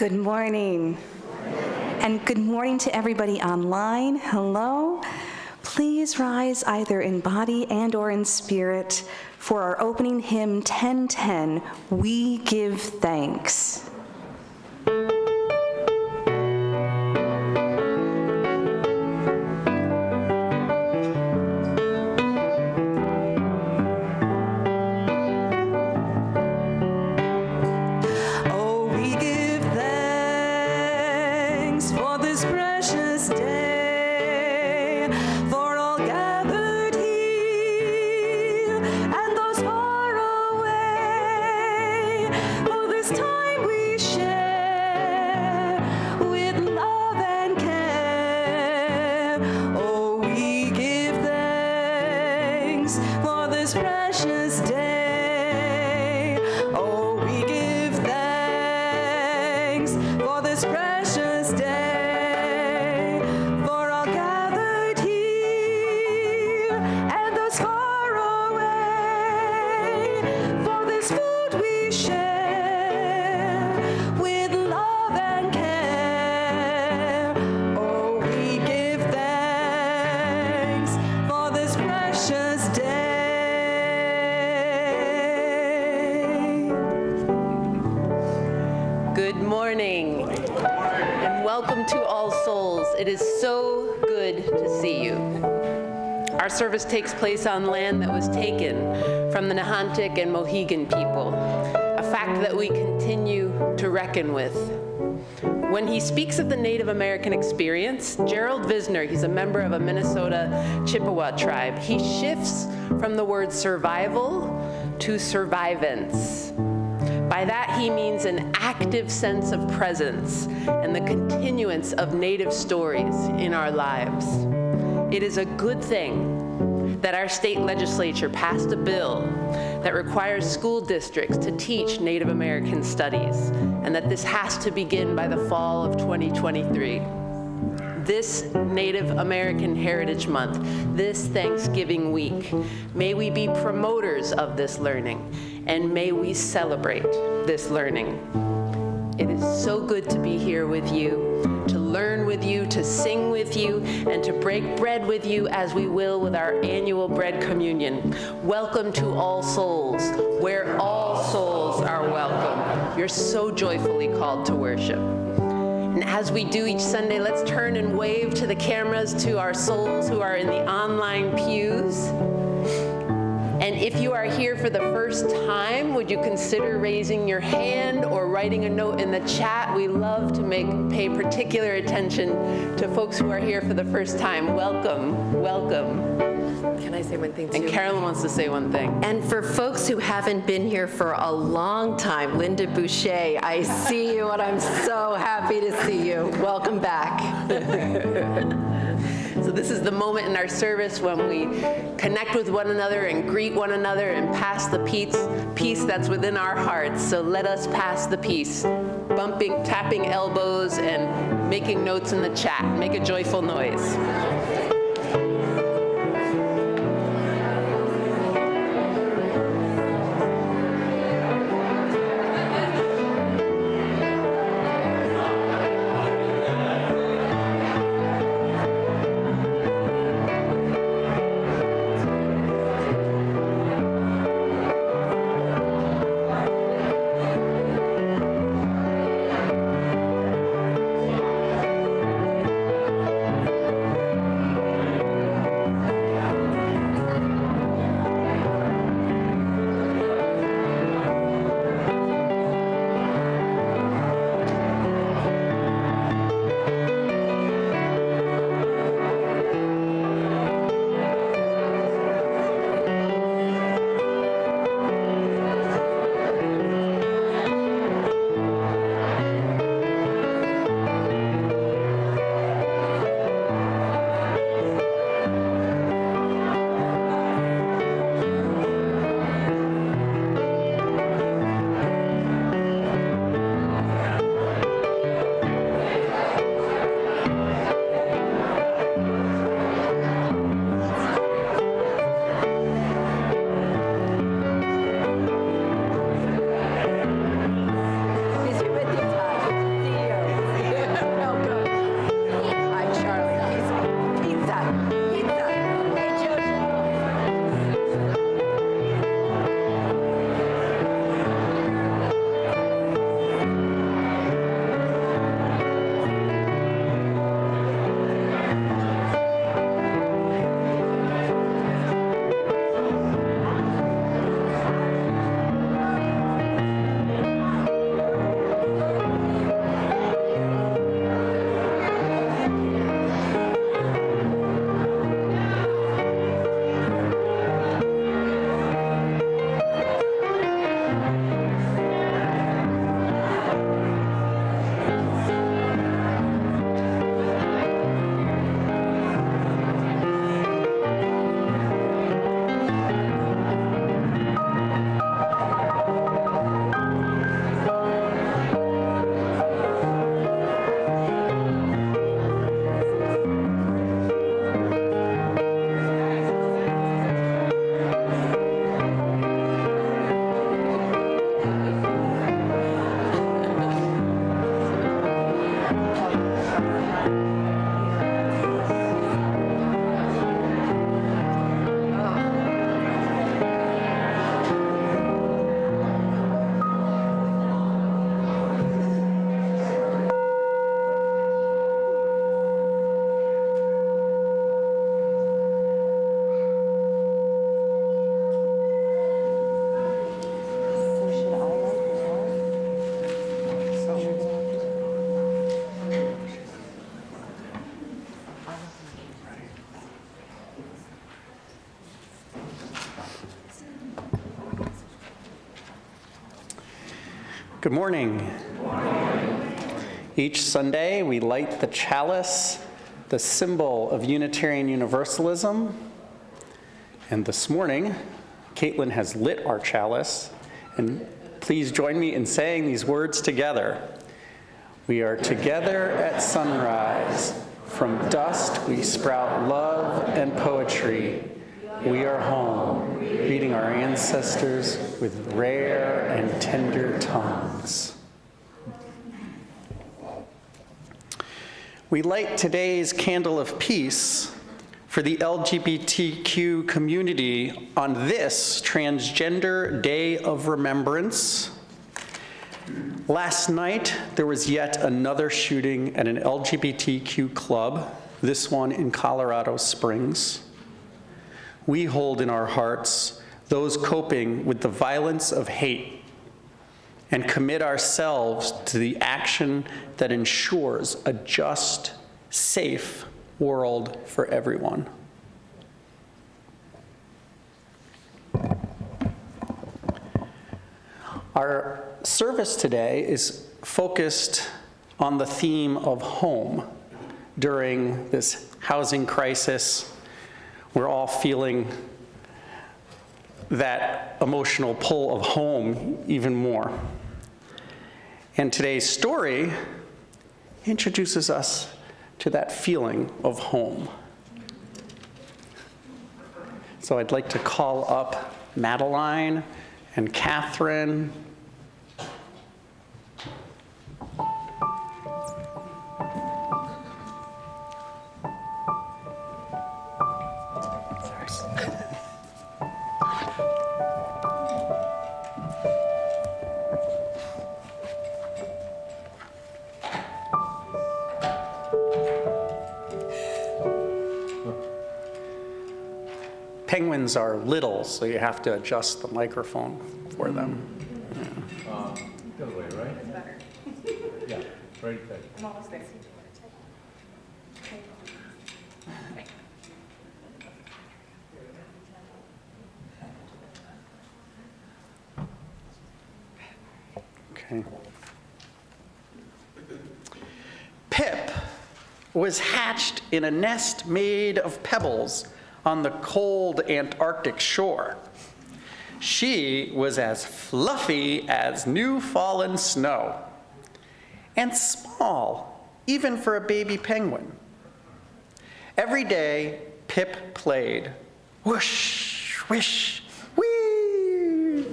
Good morning. And good morning to everybody online. Hello. Please rise either in body and or in spirit for our opening hymn 1010, We Give Thanks. It is so good to see you. Our service takes place on land that was taken from the Nahantic and Mohegan people, a fact that we continue to reckon with. When he speaks of the Native American experience, Gerald Visner, he's a member of a Minnesota Chippewa tribe, he shifts from the word survival to survivance. By that, he means an active sense of presence and the continuance of Native stories in our lives. It is a good thing that our state legislature passed a bill that requires school districts to teach Native American studies, and that this has to begin by the fall of 2023. This Native American Heritage Month, this Thanksgiving week, may we be promoters of this learning, and may we celebrate this learning. It is so good to be here with you, to learn with you, to sing with you, and to break bread with you as we will with our annual bread communion. Welcome to All Souls, where all souls are welcome. You're so joyfully called to worship. And as we do each Sunday, let's turn and wave to the cameras to our souls who are in the online pews. And if you are here for the first time, would you consider raising your hand or writing a note in the chat? We love to pay particular attention to folks who are here for the first time. Welcome, welcome. Can I say one thing too? And Carolyn wants to say one thing. And for folks who haven't been here for a long time, Linda Boucher, I see you and I'm so happy to see you. Welcome back. So this is the moment in our service when we connect with one another and greet one another and pass the peace that's within our hearts. So let us pass the peace, bumping, tapping elbows, and making notes in the chat. Make a joyful noise. Good morning. Each Sunday, we light the chalice, the symbol of Unitarian Universalism. And this morning, Caitlin has lit our chalice. And please join me in saying these words together. We are together at sunrise. From dust we sprout love and poetry. We are home, greeting our ancestors with rare and tender tongues. We light today's candle of peace for the LGBTQ community on this Transgender Day of Remembrance. Last night, there was yet another shooting at an LGBTQ club, this one in Colorado Springs. We hold in our hearts those coping with the violence of hate and commit ourselves to the action that ensures a just, safe world for everyone. Our service today is focused on the theme of home during this housing crisis. We're all feeling that emotional pull of home even more. And today's story introduces us to that feeling of home. So I'd like to call up Madeline and Catherine. Penguins are little, so you have to adjust the microphone for them. The other way, right? It's better. Yeah, right there. I'm almost there. Okay. Pip was hatched in a nest made of pebbles on the cold Antarctic shore. She was as fluffy as new fallen snow, and small, even for a baby penguin. Every day, Pip played, whoosh, whoosh, whee.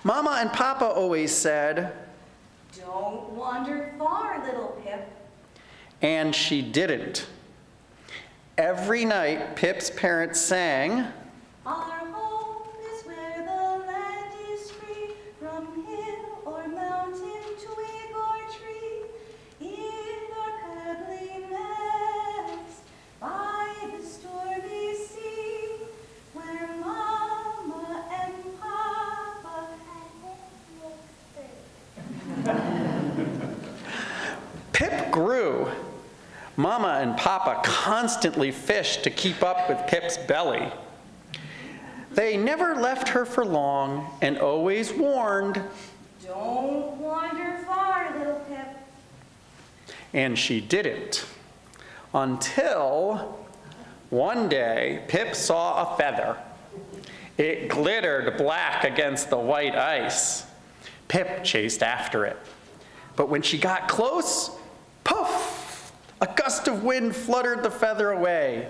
Mama and Papa always said, Don't wander far, little Pip. and she didn't. Every night, Pip's parents sang, Our home is where the land is free, from hill or mountain, twig or tree, in our cuddly nest, by the stormy sea, where Mama and Papa Pip grew. Mama and Papa constantly fished to keep up with Pip's belly. They never left her for long and always warned, Don't wander far, little Pip. and she didn't. Until one day, Pip saw a feather. It glittered black against the white ice. Pip chased after it. But when she got close, poof! A gust of wind fluttered the feather away.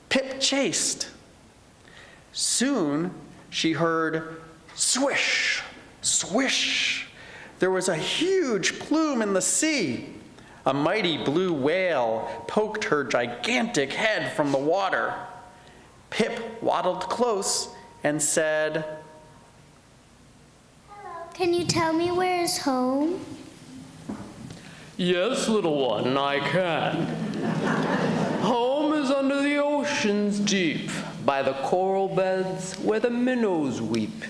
Pip chased. Soon, she heard swish, swish. There was a huge plume in the sea. A mighty blue whale poked her gigantic head from the water. Pip waddled close and said, Can you tell me where is home? Yes, little one, I can. Home is under the oceans deep, by the coral beds where the minnows weep,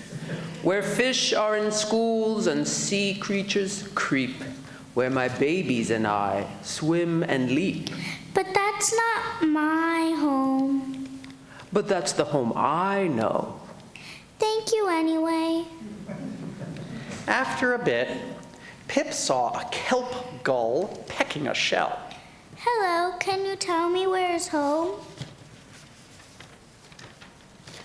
where fish are in schools and sea creatures creep, where my babies and I swim and leap. But that's not my home. But that's the home I know. Thank you anyway. After a bit, Pip saw a kelp gull pecking a shell. Hello, can you tell me where is home?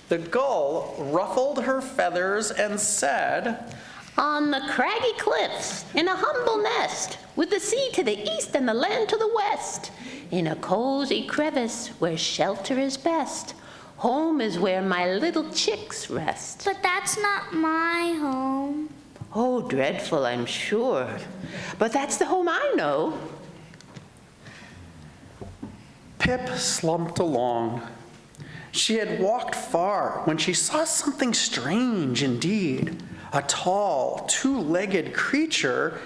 The gull ruffled her feathers and said, On the craggy cliffs, in a humble nest, with the sea to the east and the land to the west, in a cozy crevice where shelter is best. Home is where my little chicks rest. But that's not my home. Oh, dreadful, I'm sure. But that's the home I know. Pip slumped along. She had walked far when she saw something strange indeed. A tall, two-legged creature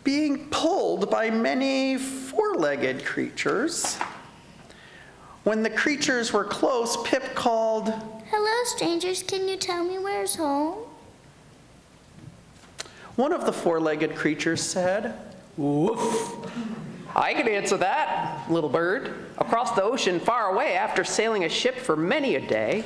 being pulled by many four-legged creatures. When the creatures were close, Pip called, Hello, strangers, can you tell me where's home? One of the four-legged creatures said, Woof. I can answer that, little bird. Across the ocean far away, after sailing a ship for many a day,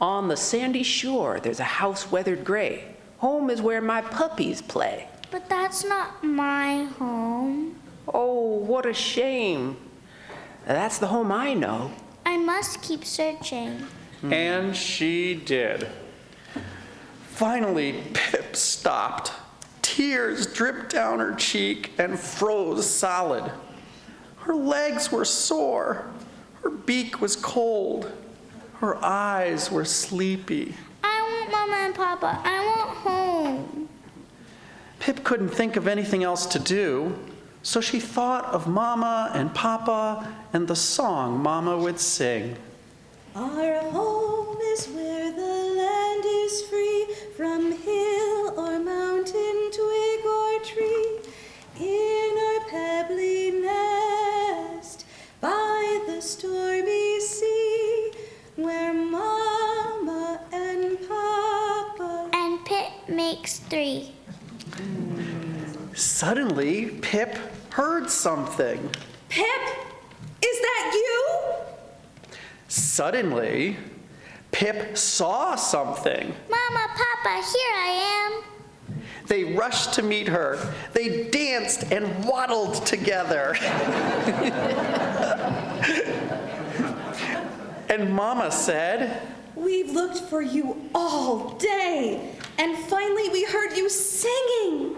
on the sandy shore there's a house weathered gray. Home is where my puppies play. But that's not my home. Oh, what a shame. That's the home I know. I must keep searching. And she did. Finally, Pip stopped. Tears dripped down her cheek and froze solid. Her legs were sore. Her beak was cold. Her eyes were sleepy. I want Mama and Papa. I want home. Pip couldn't think of anything else to do, so she thought of Mama and Papa and the song Mama would sing. Our home is where the land is free from hill or mountain, twig or tree, in our pebbly nest by the stormy sea, where Mama and Papa. And Pip makes 3. Suddenly, Pip heard something. Pip, is that you? Suddenly, Pip saw something. Mama, Papa, here I am. They rushed to meet her. They danced and waddled together. And Mama said, We've looked for you all day, and finally we heard you singing.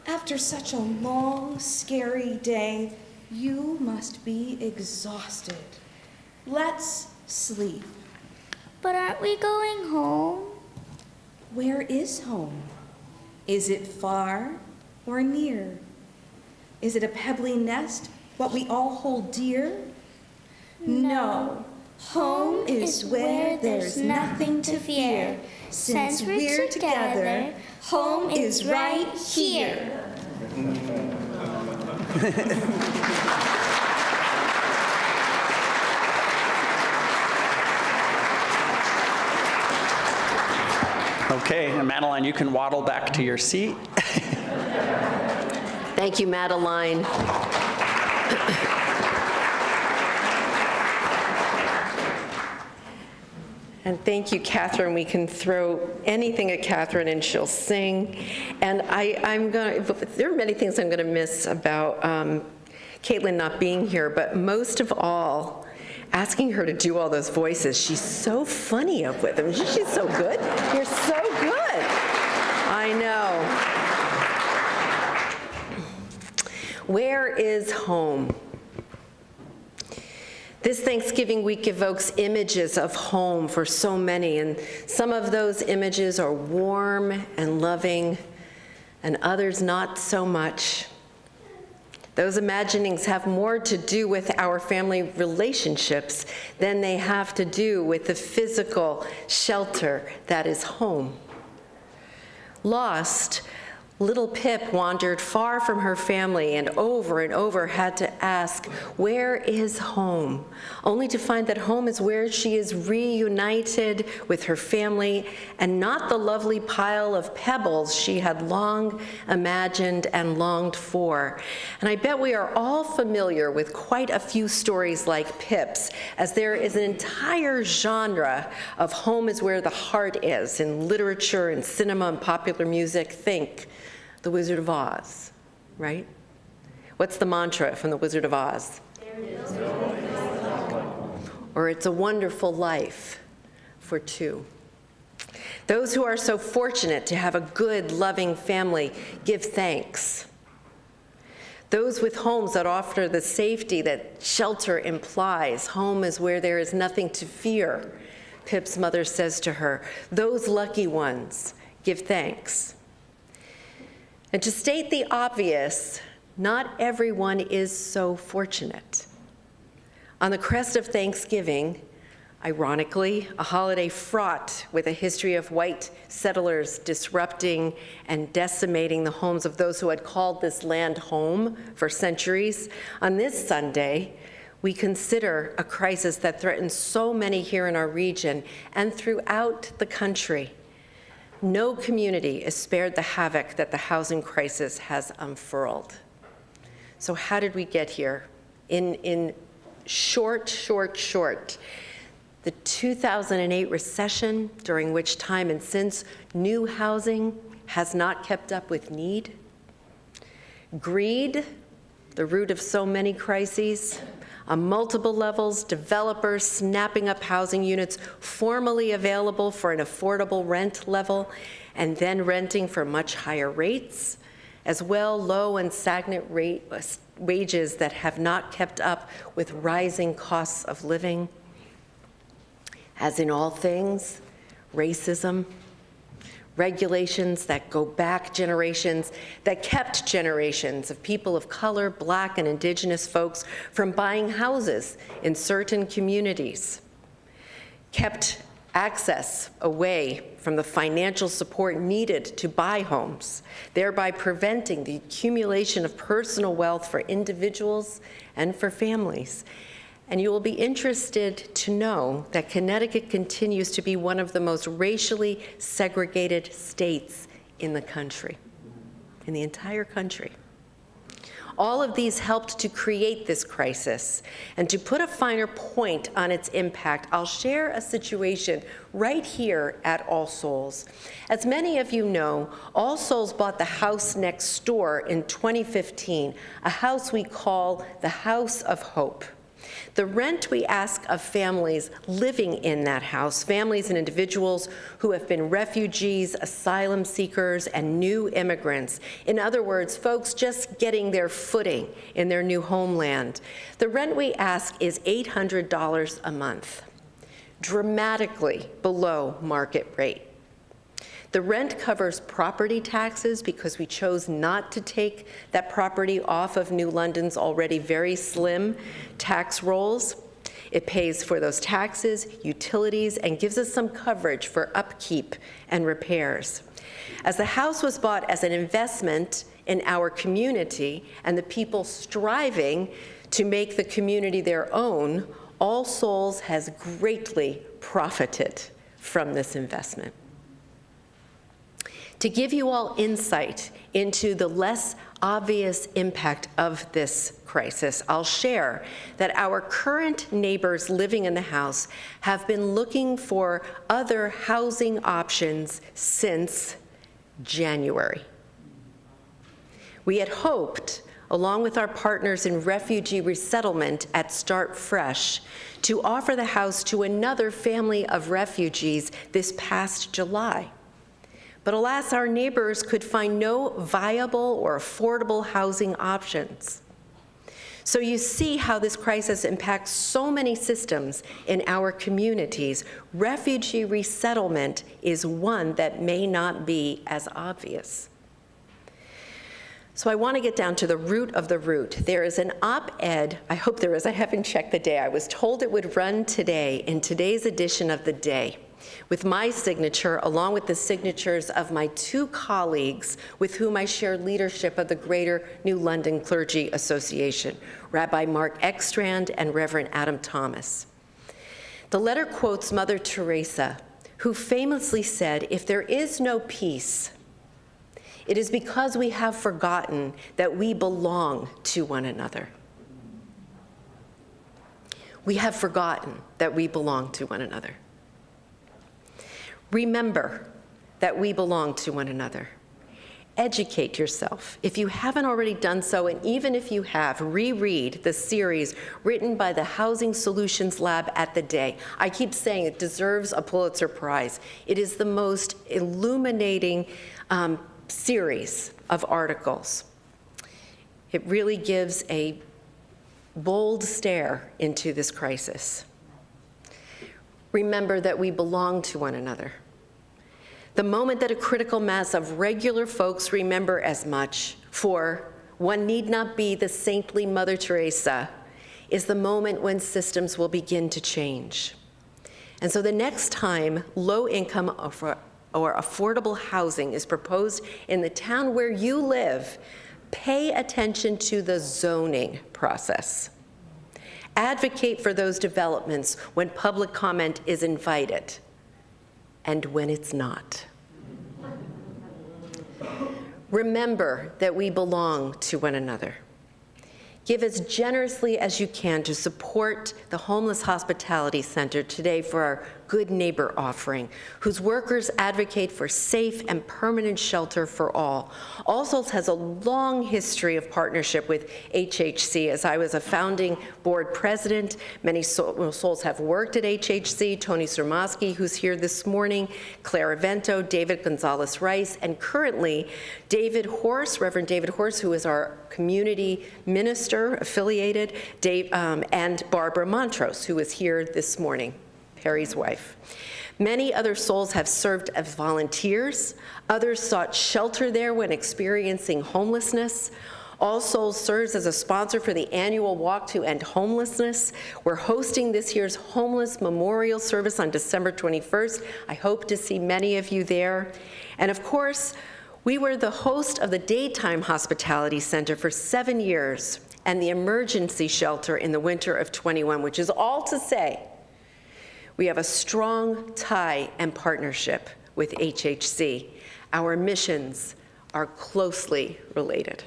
After such a long, scary day, you must be exhausted. Let's sleep. But aren't we going home? Where is home? Is it far or near? Is it a pebbly nest, what we all hold dear? No. Home is where there's nothing to fear. Since we're together, home is right here. Okay, and Madeline, you can waddle back to your seat. Thank you, Madeline. And thank you, Catherine. We can throw anything at Catherine and she'll sing. And there are many things I'm going to miss about Caitlin not being here, but most of all, asking her to do all those voices. She's so funny up with them. She's so good. You're so good. I know. Where is home? This Thanksgiving week evokes images of home for so many, and some of those images are warm and loving, and others not so much. Those imaginings have more to do with our family relationships than they have to do with the physical shelter that is home. Lost Little Pip wandered far from her family and over had to ask, where is home? Only to find that home is where she is reunited with her family and not the lovely pile of pebbles she had long imagined and longed for. And I bet we are all familiar with quite a few stories like Pip's, as there is an entire genre of home is where the heart is in literature and cinema and popular music. Think The Wizard of Oz, right? What's the mantra from The Wizard of Oz? Or It's a Wonderful Life for two. Those who are so fortunate to have a good, loving family give thanks. Those with homes that offer the safety that shelter implies, home is where there is nothing to fear, Pip's mother says to her. Those lucky ones give thanks. And to state the obvious, not everyone is so fortunate. On the crest of Thanksgiving, ironically, a holiday fraught with a history of white settlers disrupting and decimating the homes of those who had called this land home for centuries, on this Sunday, we consider a crisis that threatens so many here in our region and throughout the country. No community is spared the havoc that the housing crisis has unfurled. So how did we get here? In short, the 2008 recession, during which time and since new housing has not kept up with need. Greed, the root of so many crises. On multiple levels, developers snapping up housing units formerly available for an affordable rent level and then renting for much higher rates, as well low and stagnant wages that have not kept up with rising costs of living. As in all things, racism, regulations that go back generations, that kept generations of people of color, Black and Indigenous folks from buying houses in certain communities, kept access away from the financial support needed to buy homes, thereby preventing the accumulation of personal wealth for individuals and for families. And you will be interested to know that Connecticut continues to be one of the most racially segregated states in the country, in the entire country. All of these helped to create this crisis. And to put a finer point on its impact, I'll share a situation right here at All Souls. As many of you know, All Souls bought the house next door in 2015, a house we call the House of Hope. The rent we ask of families living in that house, families and individuals who have been refugees, asylum seekers, and new immigrants. In other words, folks just getting their footing in their new homeland. The rent we ask is $800 a month, dramatically below market rate. The rent covers property taxes because we chose not to take that property off of New London's already very slim tax rolls. It pays for those taxes, utilities, and gives us some coverage for upkeep and repairs. As the house was bought as an investment in our community and the people striving to make the community their own, All Souls has greatly profited from this investment. To give you all insight into the less obvious impact of this crisis, I'll share that our current neighbors living in the house have been looking for other housing options since January. We had hoped, along with our partners in refugee resettlement at Start Fresh, to offer the house to another family of refugees this past July. But alas, our neighbors could find no viable or affordable housing options. So you see how this crisis impacts so many systems in our communities. Refugee resettlement is one that may not be as obvious. So I want to get down to the root of the root. There is an op-ed, I hope there is, I haven't checked the day. I was told it would run today in today's edition of The Day. with my signature, along with the signatures of my 2 colleagues with whom I share leadership of the Greater New London Clergy Association, Rabbi Mark Ekstrand and Reverend Adam Thomas. The letter quotes Mother Teresa, who famously said, "If there is no peace, it is because we have forgotten that we belong to one another." We have forgotten that we belong to one another. Remember that we belong to one another. Educate yourself. If you haven't already done so, and even if you have, reread the series written by the Housing Solutions Lab at the Day. I keep saying it deserves a Pulitzer Prize. It is the most illuminating series of articles. It really gives a bold stare into this crisis. Remember that we belong to one another. The moment that a critical mass of regular folks remember as much, for one need not be the saintly Mother Teresa, is the moment when systems will begin to change. And so the next time low-income or affordable housing is proposed in the town where you live, pay attention to the zoning process. Advocate for those developments when public comment is invited and when it's not. Remember that we belong to one another. Give as generously as you can to support the Homeless Hospitality Center today for our Good Neighbor offering, whose workers advocate for safe and permanent shelter for all. All Souls has a long history of partnership with HHC. As I was a founding board president, many souls have worked at HHC. Tony Surmosky, who's here this morning, Claire Avento, David Gonzalez-Rice, and currently David Horse, Reverend David Horse, who is our community minister affiliated, and Barbara Montrose, who is here this morning, Perry's wife. Many other souls have served as volunteers. Others sought shelter there when experiencing homelessness. All Souls serves as a sponsor for the annual Walk to End Homelessness. We're hosting this year's Homeless Memorial Service on December 21st. I hope to see many of you there. And of course, we were the host of the Daytime Hospitality Center for 7 years and the emergency shelter in the winter of 21, which is all to say, we have a strong tie and partnership with HHC. Our missions are closely related.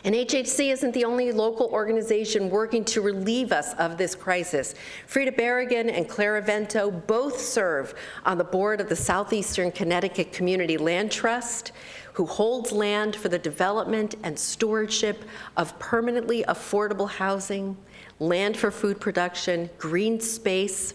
And HHC isn't the only local organization working to relieve us of this crisis. Frida Berrigan and Claire Avento both serve on the board of the Southeastern Connecticut Community Land Trust, who holds land for the development and stewardship of permanently affordable housing, land for food production, green space.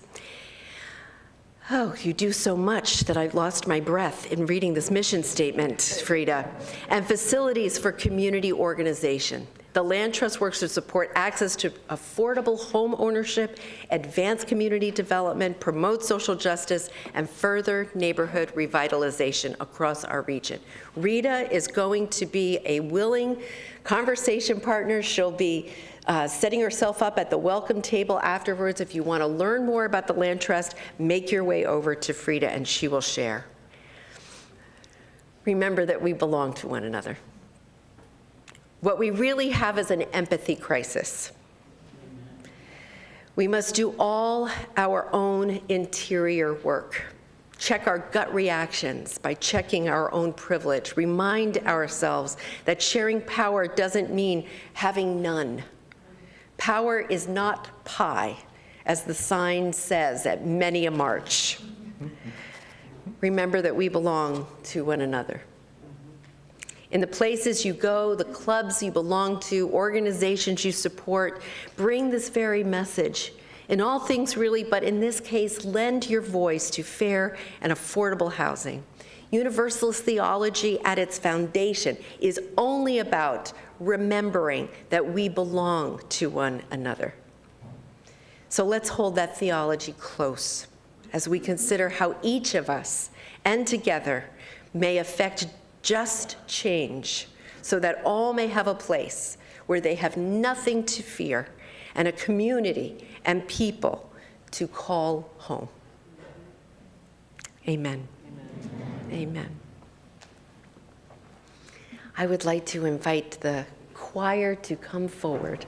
Oh, you do so much that I've lost my breath in reading this mission statement, Frida. And facilities for community organization. The Land Trust works to support access to affordable home ownership, advance community development, promote social justice, and further neighborhood revitalization across our region. Rita is going to be a willing conversation partner. She'll be setting herself up at the welcome table afterwards. If you want to learn more about the Land Trust, make your way over to Frida and she will share. Remember that we belong to one another. What we really have is an empathy crisis. We must do all our own interior work. Check our gut reactions by checking our own privilege. Remind ourselves that sharing power doesn't mean having none. Power is not pie, as the sign says at many a march. Remember that we belong to one another. In the places you go, the clubs you belong to, organizations you support, bring this very message. In all things really, but in this case, lend your voice to fair and affordable housing. Universalist theology at its foundation is only about remembering that we belong to one another. So let's hold that theology close as we consider how each of us and together may affect just change so that all may have a place where they have nothing to fear and a community and people to call home. Amen. Amen. I would like to invite the choir to come forward.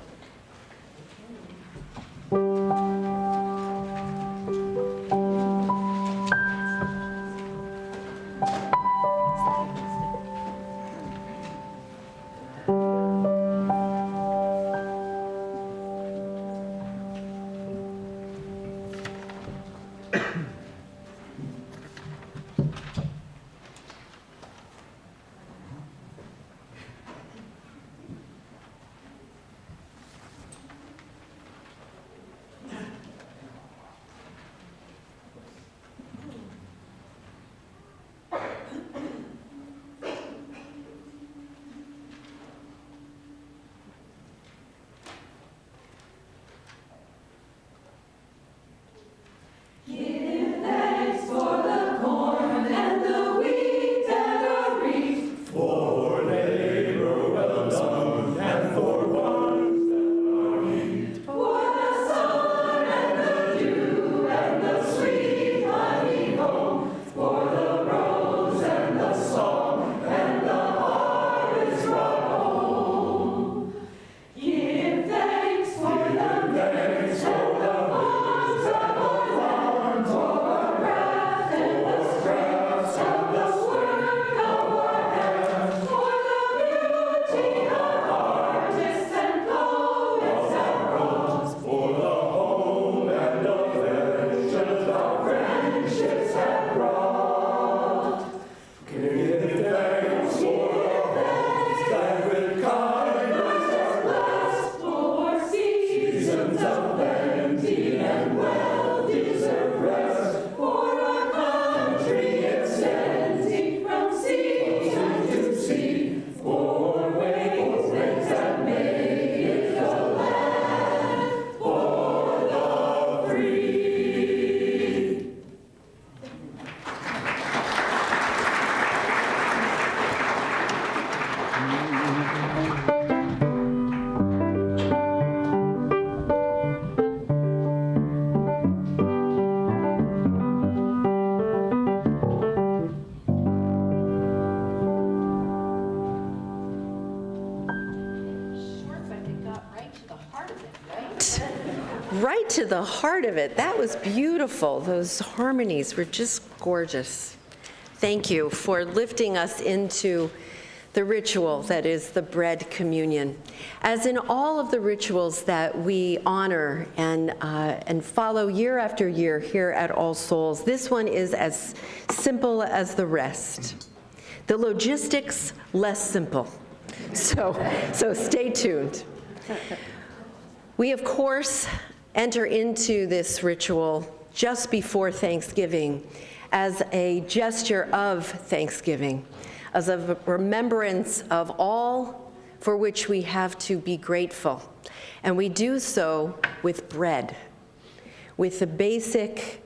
Right to the heart of it. That was beautiful. Those harmonies were just gorgeous. Thank you for lifting us into the ritual that is the bread communion. As in all of the rituals that we honor and follow year after year here at All Souls, this one is as simple as the rest. The logistics, less simple. So stay tuned. We, of course, enter into this ritual just before Thanksgiving as a gesture of thanksgiving, as a remembrance of all for which we have to be grateful. And we do so with bread, with the basic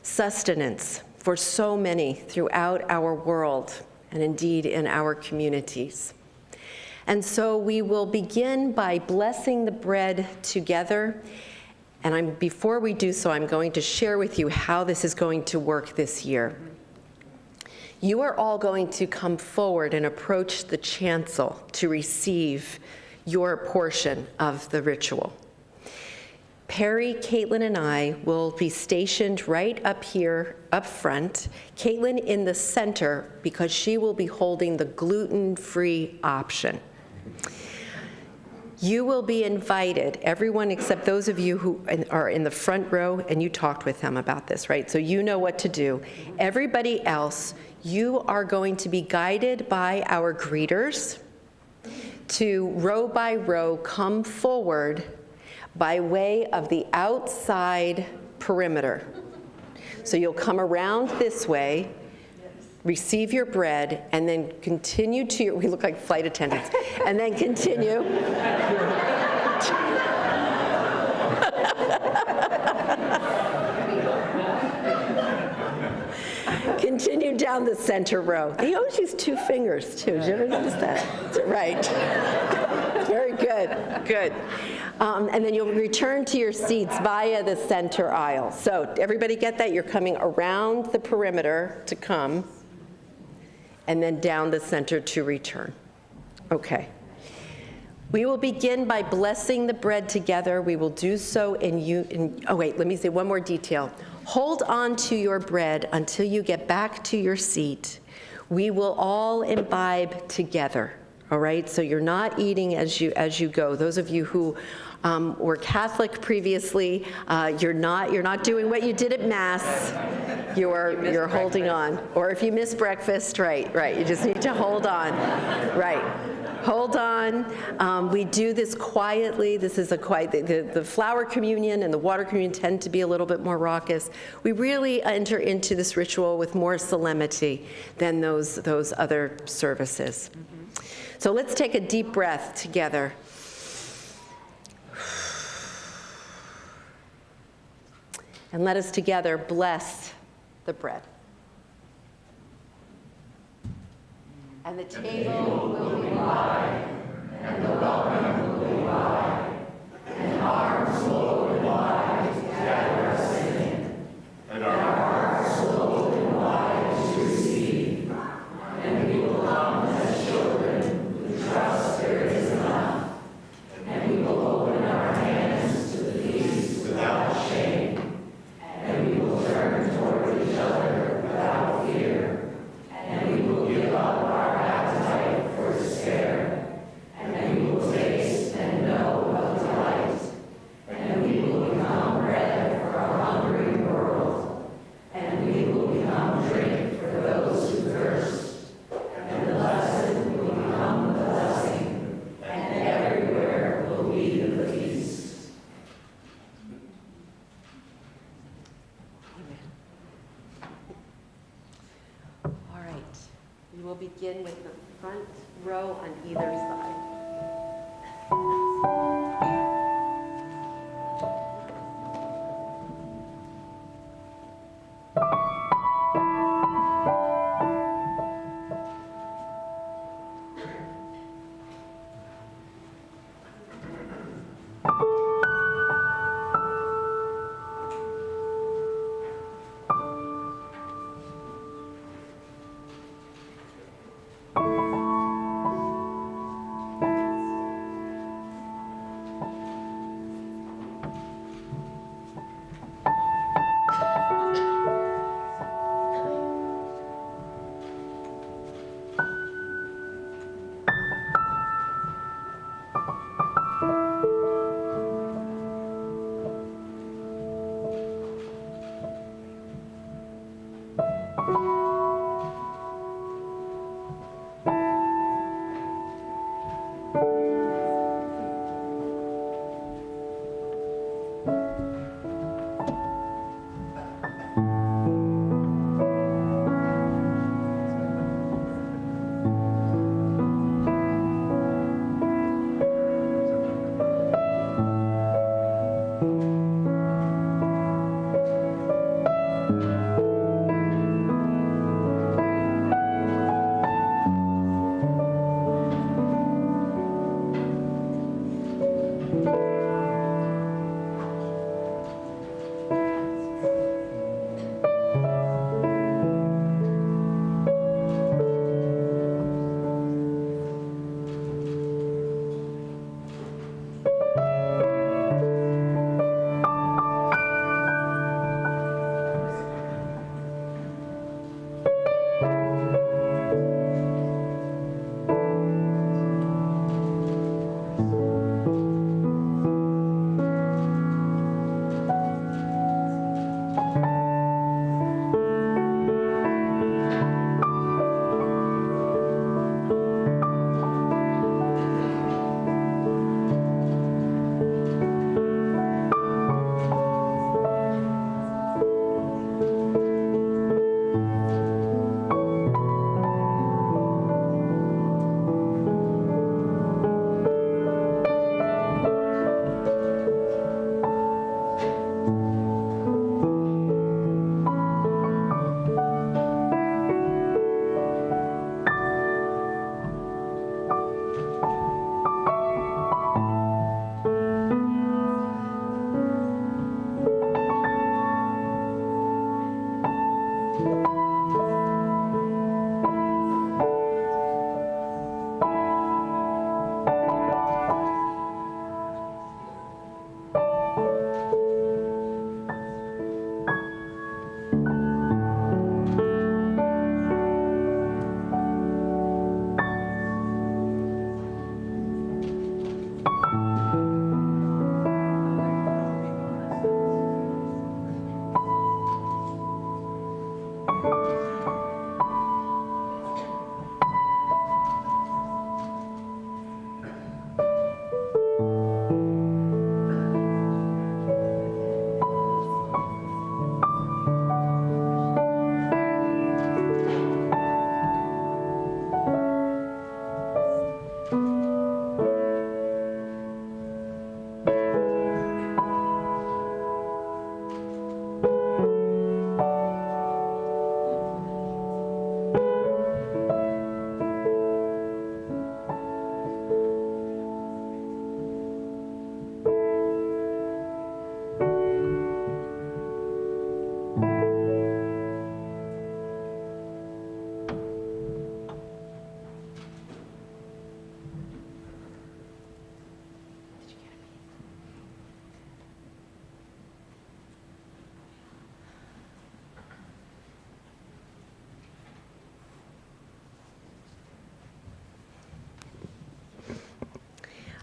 sustenance for so many throughout our world and indeed in our communities. And so we will begin by blessing the bread together. And before we do so, I'm going to share with you how this is going to work this year. You are all going to come forward and approach the chancel to receive your portion of the ritual. Perry, Caitlin, and I will be stationed right up here, up front. Caitlin in the center, because she will be holding the gluten-free option. You will be invited, everyone except those of you who are in the front row, and you talked with them about this, right? So you know what to do. Everybody else, you are going to be guided by our greeters to row by row come forward by way of the outside perimeter. So you'll come around this way, receive your bread, and then continue to your, we look like flight attendants, and then continue. Continue down the center row. He always used 2 fingers, too. Did you ever notice that? Right. Very good. Good. And then you'll return to your seats via the center aisle. So everybody get that? You're coming around the perimeter to come, and then down the center to return. Okay. We will begin by blessing the bread together. We will do so oh wait, let me say one more detail. Hold on to your bread until you get back to your seat. We will all imbibe together, all right? So you're not eating as you go. Those of you who were Catholic previously, you're not doing what you did at Mass. You're holding on. Or if you miss breakfast, right, you just need to hold on, right. Hold on. We do this quietly. This is the flower communion and the water communion tend to be a little bit more raucous. We really enter into this ritual with more solemnity than those other services. So let's take a deep breath together. And let us together bless the bread. And the table will be wide, and the welcome will be wide, and arms will open wide to gather us in, and our hearts will open wide to receive, and we will come as children who trust there is enough, and we will open our hands to the feast without shame, and we will turn toward each other without fear, and we will give up our appetite for despair, and we will taste and know of delight, and we will become bread for a hungry world, and we will become drink for those who thirst, and the blessed will become the blessing, and everywhere will be the feast. All right. We will begin with the front row on either side.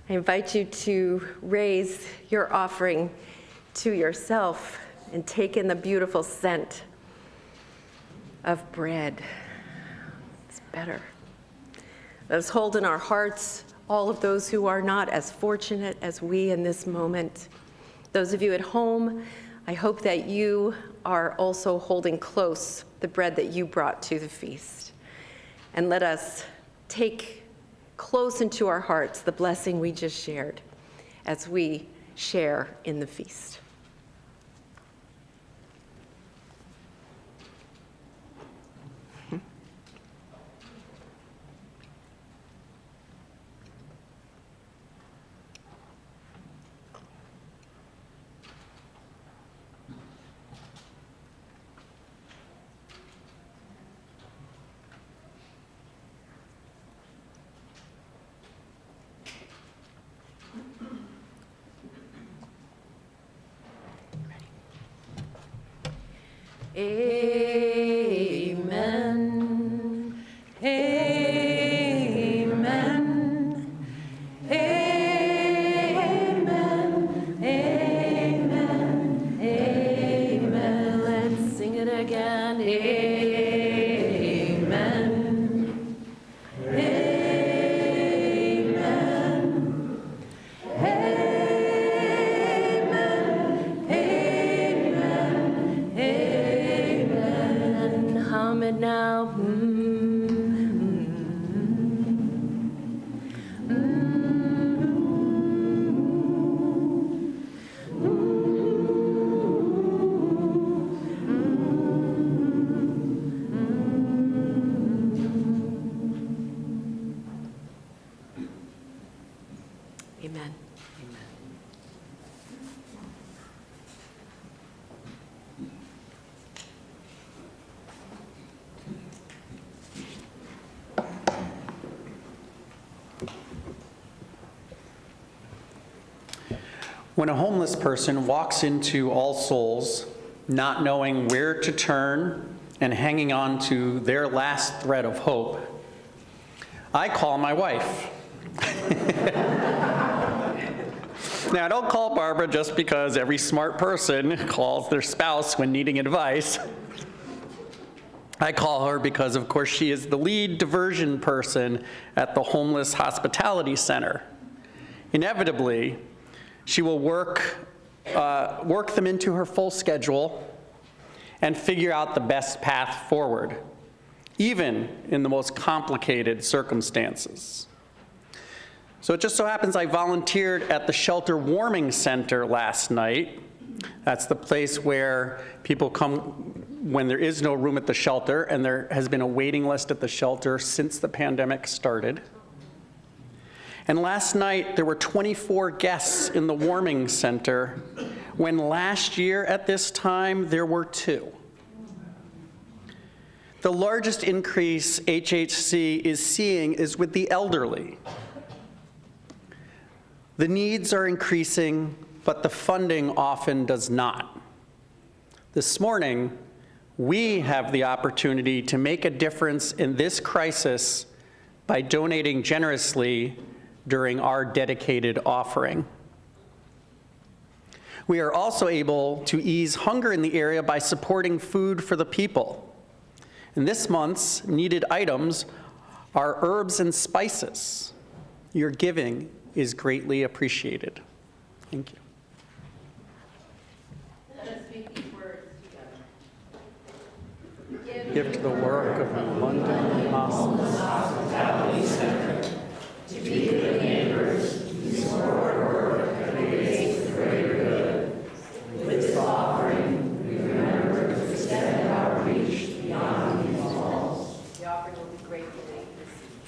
I invite you to raise your offering to yourself and take in the beautiful scent of bread. It's better. Let us hold in our hearts all of those who are not as fortunate as we in this moment. Those of you at home, I hope that you are also holding close the bread that you brought to the feast. And let us take close into our hearts the blessing we just shared as we share in the feast. Amen. Amen. Amen. Amen. Amen. Let's sing it again. Amen. Amen. Amen. Hum it now. Amen. When a homeless person walks into All Souls, not knowing where to turn and hanging on to their last thread of hope, I call my wife. Now, I don't call Barbara just because every smart person calls their spouse when needing advice. I call her because, of course, she is the lead diversion person at the Homeless Hospitality Center. Inevitably, she will work them into her full schedule and figure out the best path forward, even in the most complicated circumstances. So it just so happens I volunteered at the Shelter Warming Center last night. That's the place where people come when there is no room at the shelter, and there has been a waiting list at the shelter since the pandemic started. And last night, there were 24 guests in the warming center, when last year at this time, there were 2. The largest increase HHC is seeing is with the elderly. The needs are increasing, but the funding often does not. This morning, we have the opportunity to make a difference in this crisis by donating generously during our dedicated offering. We are also able to ease hunger in the area by supporting food for the people. And this month's needed items are herbs and spices. Your giving is greatly appreciated. Thank you. Let us speak these words together. Give to the work of London Hospice. To be good neighbors, to support work that creates the greater good. With this offering, we remember to extend our reach beyond these walls. The offering will be gratefully received.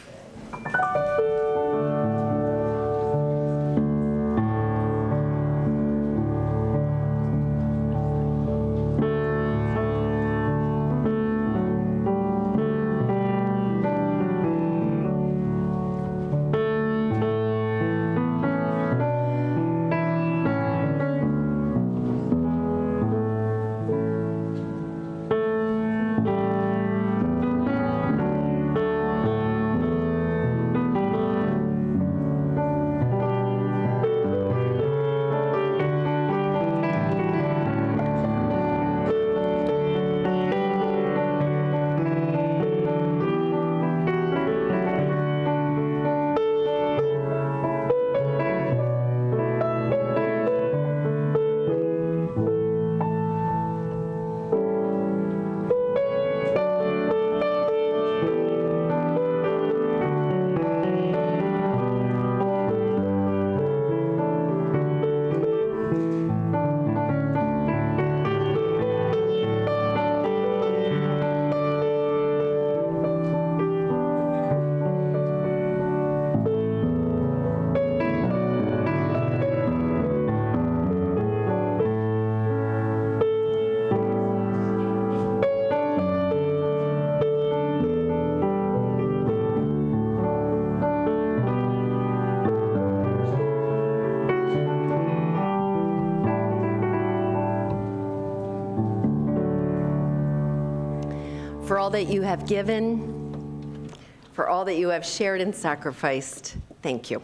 all that you have given, for all that you have shared and sacrificed. Thank you.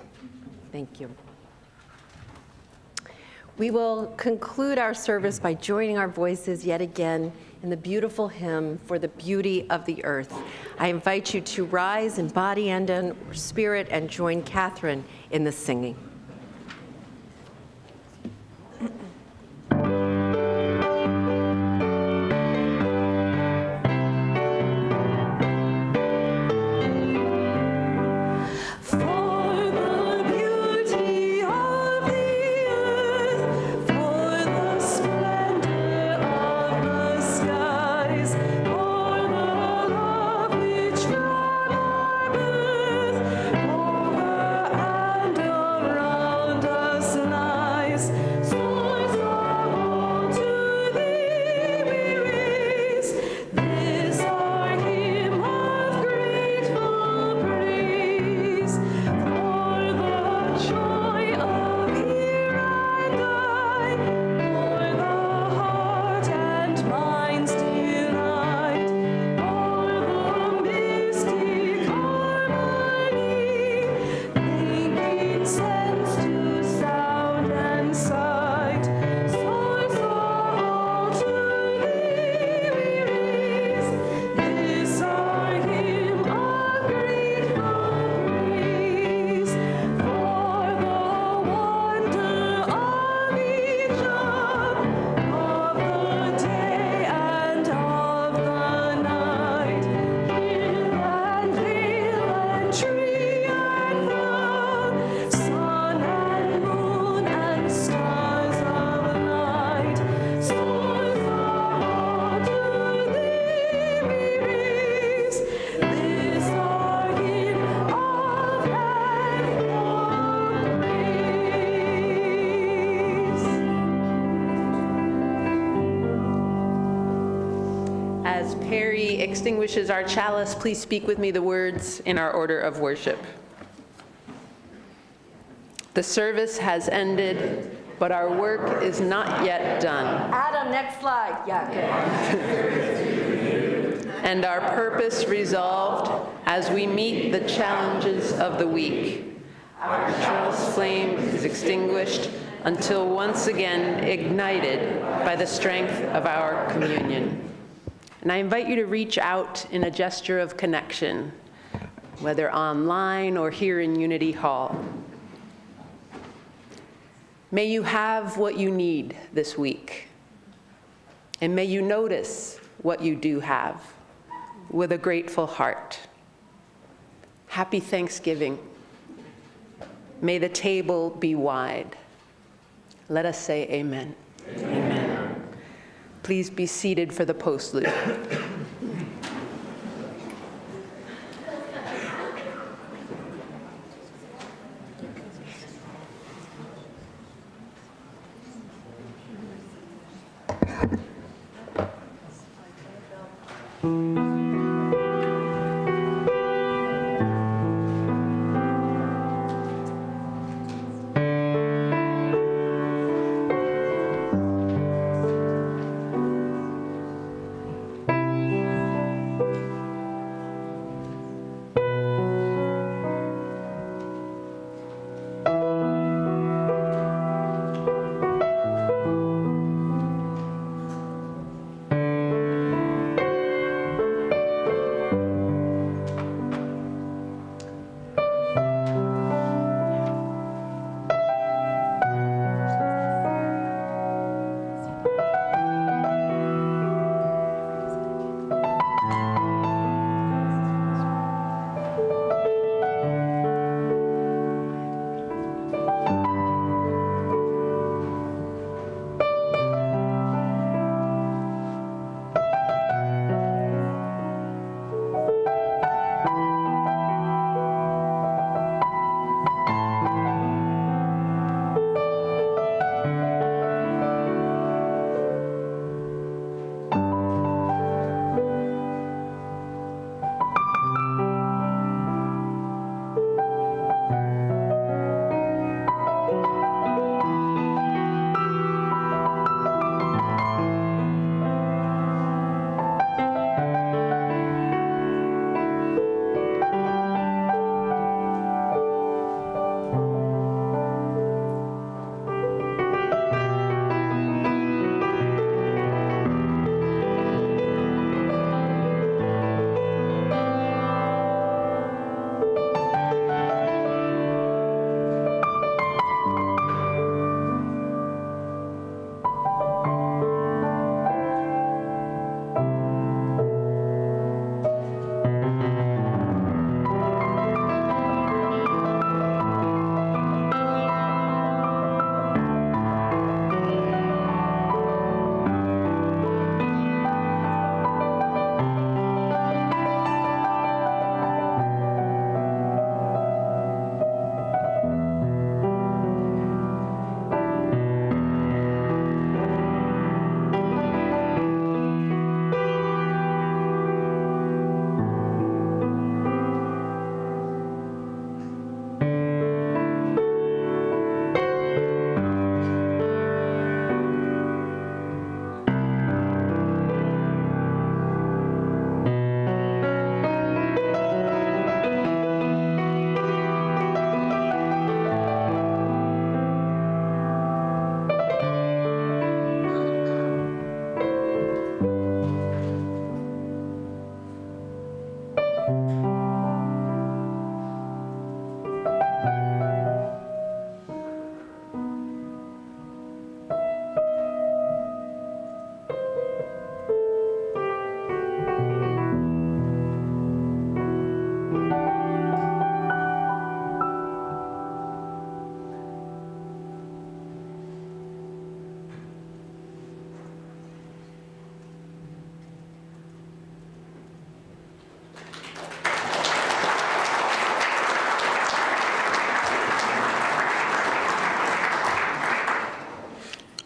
Thank you. We will conclude our service by joining our voices yet again in the beautiful hymn, For the Beauty of the Earth. I invite you to rise in body and in spirit and join Catherine in the singing. Extinguishes our chalice, please speak with me the words in our order of worship. The service has ended, but our work is not yet done. Adam, next slide. Yeah, good. And our purpose resolved as we meet the challenges of the week. Our chalice flame is extinguished until once again ignited by the strength of our communion. And I invite you to reach out in a gesture of connection, whether online or here in Unity Hall. May you have what you need this week, and may you notice what you do have with a grateful heart. Happy Thanksgiving. May the table be wide. Let us say amen. Amen. Please be seated for the postlude.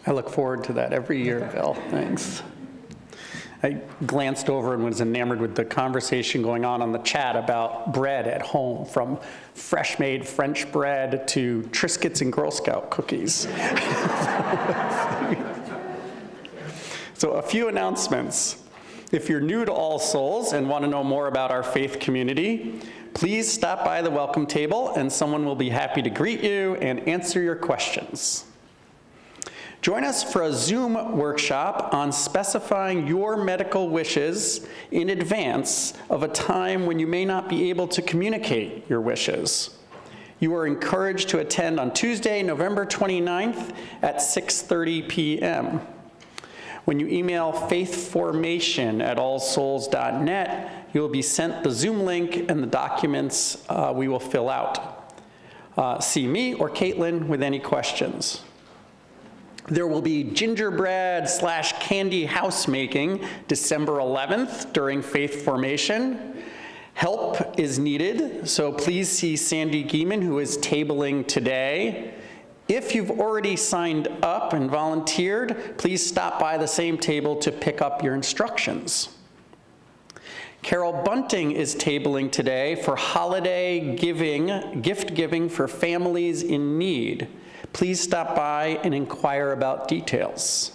I look forward to that every year, Bill. Thanks. I glanced over and was enamored with the conversation going on the chat about bread at home, from fresh-made French bread to Triscuits and Girl Scout cookies. So a few announcements. If you're new to All Souls and want to know more about our faith community, please stop by the welcome table and someone will be happy to greet you and answer your questions. Join us for a Zoom workshop on specifying your medical wishes in advance of a time when you may not be able to communicate your wishes. You are encouraged to attend on Tuesday, November 29th at 6:30 p.m. When you email faithformation@allsouls.net, you will be sent the Zoom link and the documents we will fill out. See me or Caitlin with any questions. There will be gingerbread/candy house making December 11th during Faith Formation. Help is needed, so please see Sandy Gieman, who is tabling today. If you've already signed up and volunteered, please stop by the same table to pick up your instructions. Carol Bunting is tabling today for holiday giving, gift giving for families in need. Please stop by and inquire about details.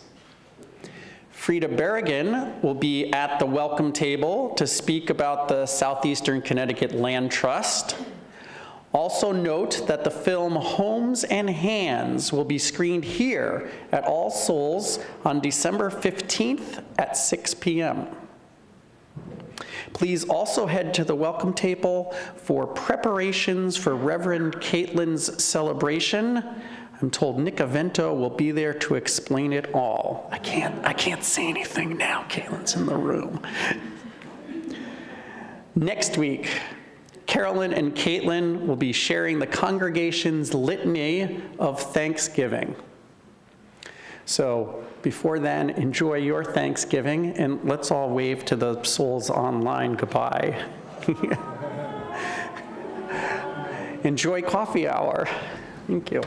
Frida Berrigan will be at the welcome table to speak about the Southeastern Connecticut Land Trust. Also note that the film Homes and Hands will be screened here at All Souls on December 15th at 6 p.m. Please also head to the welcome table for preparations for Reverend Caitlin's celebration. I'm told Nick Avento will be there to explain it all. I can't say anything now, Caitlin's in the room. Next week, Carolyn and Caitlin will be sharing the congregation's litany of Thanksgiving. So before then, enjoy your Thanksgiving, and let's all wave to the souls online goodbye. Enjoy coffee hour. Thank you.